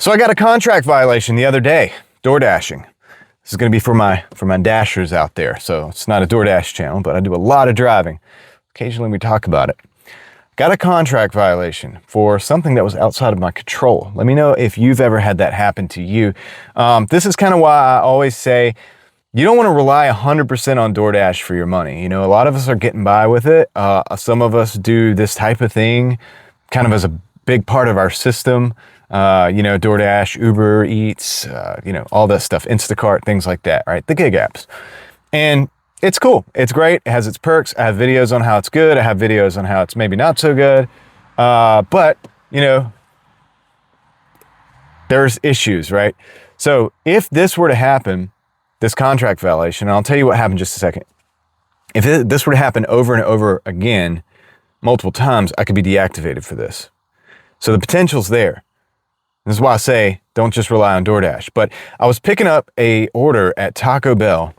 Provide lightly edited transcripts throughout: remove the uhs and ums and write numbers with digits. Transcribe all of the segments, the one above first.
So I got a contract violation the other day, Doordashing. This is going to be for my Dashers out there. So it's not a Doordash channel, but I do a lot of driving. Occasionally we talk about it. Got a contract violation for something that was outside of my control. Let me know if you've ever had that happen to you. This is kind of why I always say you don't want to rely 100% on Doordash for your money. You know, a lot of us are getting by with it. Some of us do this type of thing kind of as a big part of our system. You know, Doordash, UberEats, you know, all that stuff, Instacart, things like that, right? The gig apps. And it's cool. It's great. It has its perks. I have videos on how it's good. I have videos on how it's maybe not so good. But, you know, there's issues, right? So if this were to happen, this contract violation, and I'll tell you what happened in just a second. If this were to happen over and over again, multiple times, I could be deactivated for this. So the potential's there. This is why I say don't just rely on Doordash. But I was picking up a order at Taco Bell,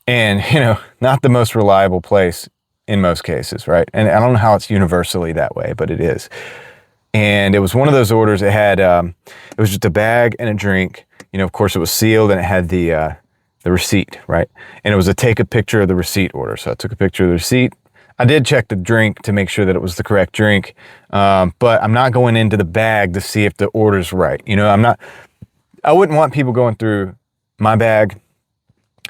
and, you know, not the most reliable place in most cases, right? And I don't know how it's universally that way, but it is. And it was one of those orders. It had, it was just a bag and a drink. You know, of course, it was sealed, and it had the receipt, right? And it was a take a picture of the receipt order. So I took a picture of the receipt. I did check the drink to make sure that it was the correct drink, but I'm not going into the bag to see if the order's right. You know, I wouldn't want people going through my bag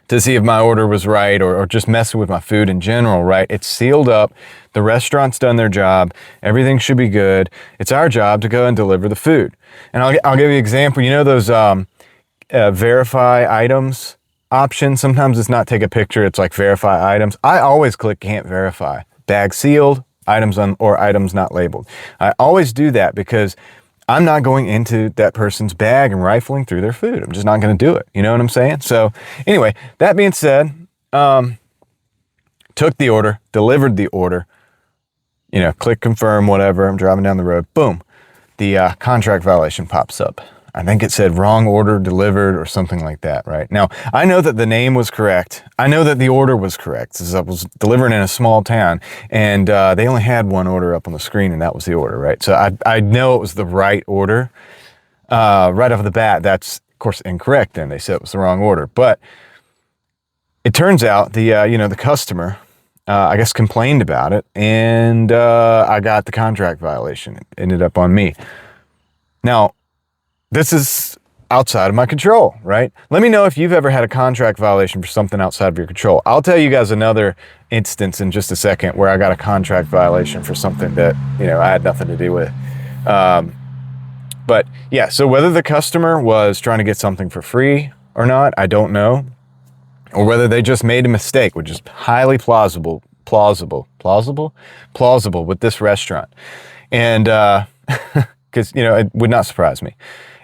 to see if my order was right, or just messing with my food in general, right? It's sealed up. The restaurant's done their job. Everything should be good. It's our job to go and deliver the food. And I'll give you an example. You know those verify items option? Sometimes it's not take a picture. It's like verify items. I always click can't verify. Bag sealed, items or items not labeled. I always do that because I'm not going into that person's bag and rifling through their food. I'm just not going to do it. You know what I'm saying? So anyway, that being said, took the order, delivered the order, you know, click confirm, whatever. I'm driving down the road. Boom. The contract violation pops up. I think it said wrong order delivered or something like that, right? Now, I know that the name was correct. I know that the order was correct. I was delivering in a small town, and they only had one order up on the screen, and that was the order, right? So I know it was the right order. Right off the bat, that's, of course, incorrect, and they said it was the wrong order. But it turns out you know, the customer, I guess, complained about it, and I got the contract violation. It ended up on me. Now, this is outside of my control, right? Let me know if you've ever had a contract violation for something outside of your control. I'll tell you guys another instance in just a second where I got a contract violation for something that, you know, I had nothing to do with. But yeah, so whether the customer was trying to get something for free or not, I don't know. Or whether they just made a mistake, which is highly plausible with this restaurant. And, because, you know, it would not surprise me.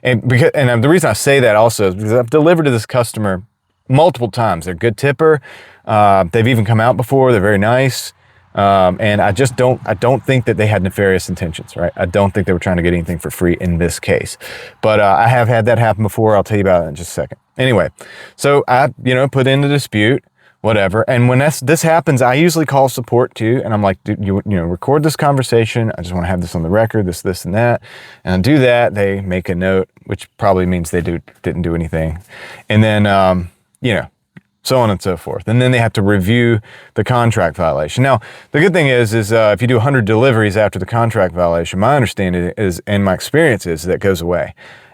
And the reason I say that also is because I've delivered to this customer multiple times. They're a good tipper. They've even come out before. They're very nice. And I don't think that they had nefarious intentions, right? I don't think they were trying to get anything for free in this case. But I have had that happen before. I'll tell you about it in just a second. Anyway, so I, you know, put in the dispute, whatever. And when this happens, I usually call support too. And I'm like, dude, you know, record this conversation. I just want to have this on the record, this, and that. And I do that. They make a note, which probably means they didn't do anything. And then, you know, so on and so forth. And then they have to review the contract violation. Now, the good thing is if you do 100 deliveries after the contract violation, my understanding is, and my experience is, that goes away.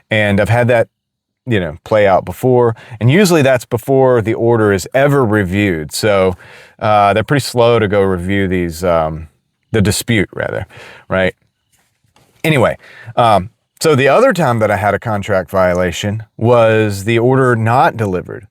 And I've had that, you know, play out before. And usually that's before the order is ever reviewed. So they're pretty slow to go review these, the dispute rather, right? Anyway, so the other time that I had a contract violation was the order not delivered.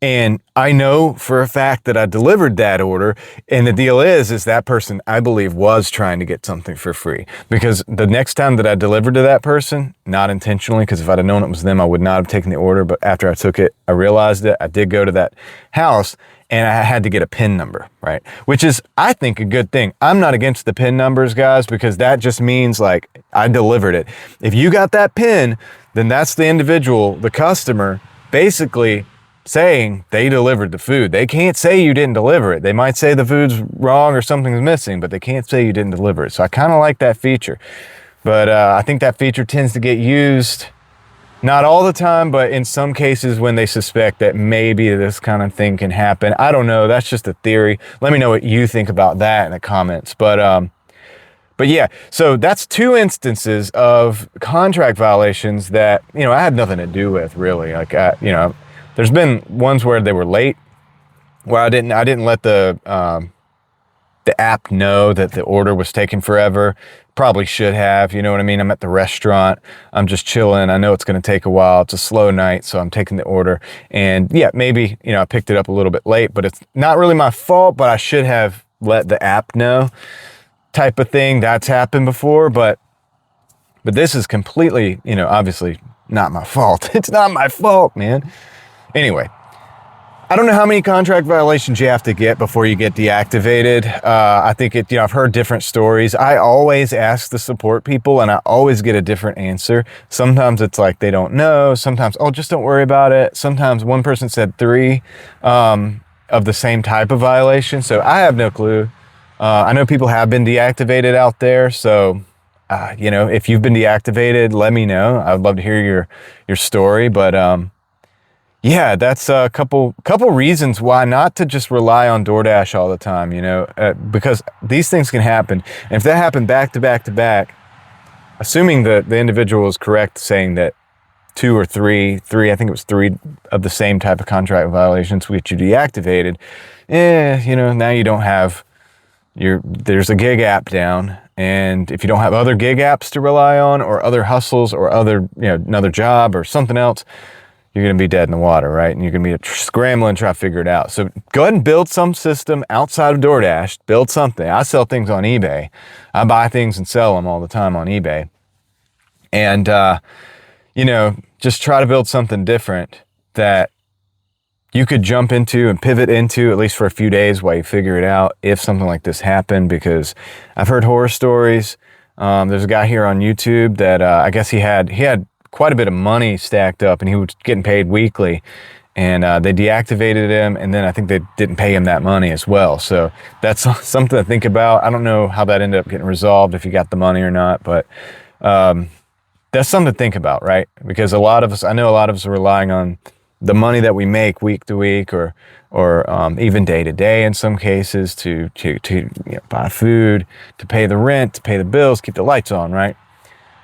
And I know for a fact that I delivered that order, and the deal is that person, I believe, was trying to get something for free. Because the next time that I delivered to that person, not intentionally, because if I'd have known it was them, I would not have taken the order. But after I took it, I realized it. I did go to that house, and I had to get a PIN number, right? Which is, I think, a good thing. I'm not against the PIN numbers, guys, because that just means, like, I delivered it. If you got that PIN, then that's the individual, the customer, basically saying they delivered the food. They can't say you didn't deliver it. They might say the food's wrong or something's missing, but they can't say you didn't deliver it. So I kind of like that feature. But I think that feature tends to get used, not all the time, but in some cases when they suspect that maybe this kind of thing can happen. I don't know. That's just a theory. Let me know what you think about that in the comments. But yeah, so that's 2 instances of contract violations that, you know, I had nothing to do with, really. Like, you know, there's been ones where they were late, where I didn't let the app know that the order was taking forever. Probably should have, you know what I mean? I'm at the restaurant, I'm just chilling. I know it's going to take a while. It's a slow night, so I'm taking the order. And yeah, maybe, you know, I picked it up a little bit late, but it's not really my fault, but I should have let the app know, type of thing. That's happened before, but this is completely, you know, obviously not my fault. It's not my fault, man. Anyway, I don't know how many contract violations you have to get before you get deactivated. I think you know, I've heard different stories. I always ask the support people and I always get a different answer. Sometimes it's like they don't know. Sometimes, oh, just don't worry about it. Sometimes one person said 3 of the same type of violation. So I have no clue. I know people have been deactivated out there. So, you know, if you've been deactivated, let me know. I would love to hear your story. But, yeah, that's a couple reasons why not to just rely on DoorDash all the time, you know, because these things can happen. And if that happened back to back to back, assuming that the individual is correct saying that 2 or 3, I think it was 3 of the same type of contract violations which you deactivated, you know, now you don't have there's a gig app down. And if you don't have other gig apps to rely on or other hustles or other, you know, another job or something else, you're going to be dead in the water, right? And you're going to be scrambling, trying to figure it out. So go ahead and build some system outside of DoorDash. Build something. I sell things on eBay. I buy things and sell them all the time on eBay. And, you know, just try to build something different that you could jump into and pivot into, at least for a few days while you figure it out, if something like this happened. Because I've heard horror stories. There's a guy here on YouTube that I guess he had quite a bit of money stacked up and he was getting paid weekly, and they deactivated him, and then I think they didn't pay him that money as well. So that's something to think about. I don't know how that ended up getting resolved, if he got the money or not, but that's something to think about, right? Because I know a lot of us are relying on the money that we make week to week or even day to day in some cases to you know, buy food, to pay the rent, to pay the bills, keep the lights on, right?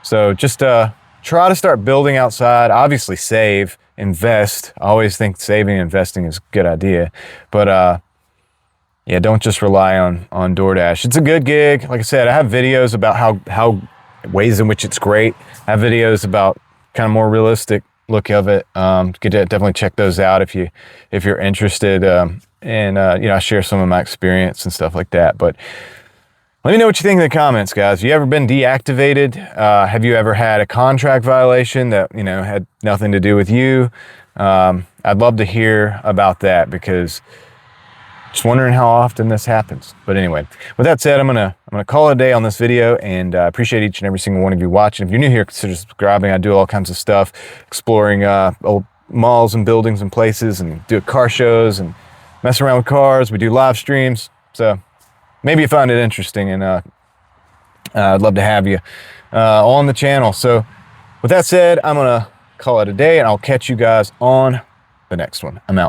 So just try to start building outside. Obviously save, invest. I always think saving and investing is a good idea. But yeah, don't just rely on DoorDash. It's a good gig. Like I said, I have videos about how ways in which it's great. I have videos about kind of more realistic look of it. Could definitely check those out if you're interested. And you know, I share some of my experience and stuff like that. But let me know what you think in the comments, guys. Have you ever been deactivated? Have you ever had a contract violation that, you know, had nothing to do with you? I'd love to hear about that, because just wondering how often this happens. But anyway, with that said, I'm gonna call it a day on this video, and I appreciate each and every single one of you watching. If you're new here, consider subscribing. I do all kinds of stuff, exploring old malls and buildings and places, and do car shows and mess around with cars. We do live streams, so maybe you find it interesting, and I'd love to have you on the channel. So with that said, I'm gonna call it a day, and I'll catch you guys on the next one. I'm out.